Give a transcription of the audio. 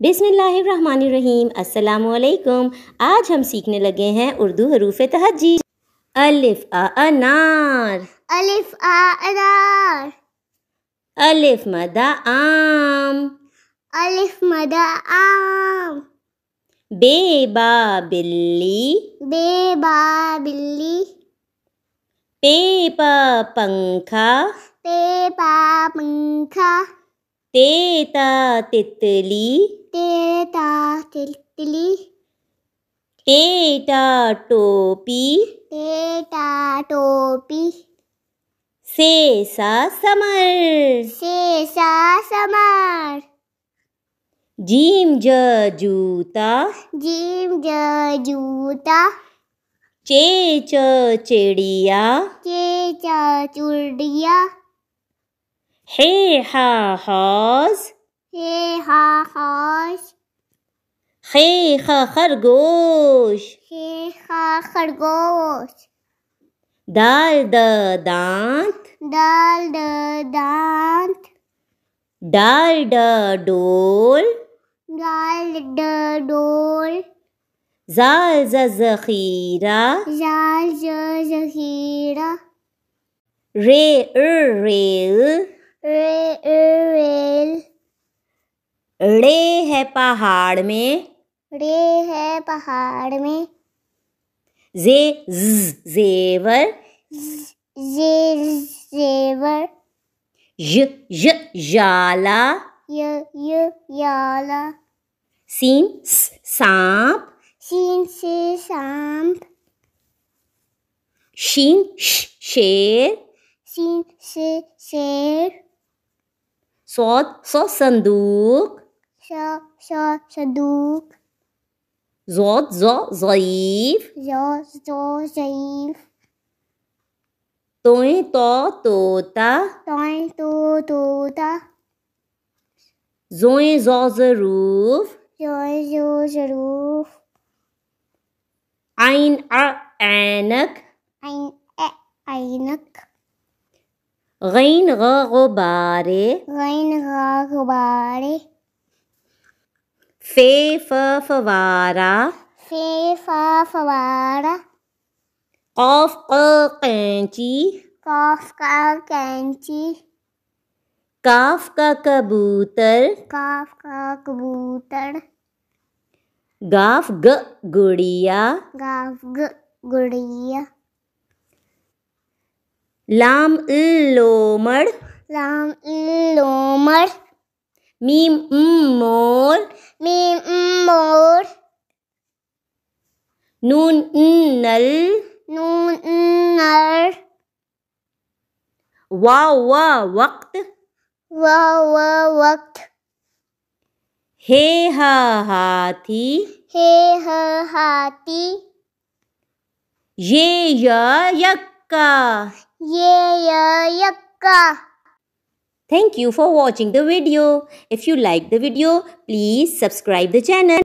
بسم اللہ الرحمن الرحیم۔ السلام علیکم۔ آج ہم سیکھنے لگے ہیں اردو حروف تہجی۔ الف انار، الف انار، الف مدہ آم، الف مدہ آم، بے با بلی، بے با بلی، پے پا پنکھا، پے پا پنکھا، تے تا تتلی، تے تا تتلی، ٹے ٹا ٹوپی، ٹے تا ٹوپی، سے سا سمر، سے سا سمر، جیم ج جوتا، جیم ج جوتا، چے چ چڑیا، چے چا چڑیا، ہے ہا حوض، ہے ہا حوض، خے خ خرگوش، ہے خا خرگوش، دال د دانت، دال د دانت، ڈال ڈ ڈول، دال ڈ ڈول، زال ز ذخیرہ، زال ز ذخیرہ، رے ریل، رے ریل، ڑے ہے پہاڑ میں، رے ہے پہاڑ میں، زے زیور، زے زیور، ژ ژالہ، یالا، سین سانپ، سین سے سانپ، شین شیر، سین سے شیر، صاد صندوق، شا صندوق، ضاد ضعیف، زو ضعیف، توئیں طوطا، توئیں طوطا، زوئیں ظروف، زو ظروف، عین عینک، عینک، غین غبارے، غین غبارے، فے فوارہ، فے فوارہ، قاف قینچی، قاف کا کینچی، کاف کا کبوتر، کاف کا کبوتر، گاف گڑیا، گاف گڑیا، لام لومڑ، لام لومڑ، میم مور، میم مور، نون نل، نون نر، واو وقت، واو وقت، ہے ہا ہاتھی، ہے ہاتھی، یہ یکا۔ یہ یکا۔ Thank you for watching the video. If you like the video, please subscribe the channel.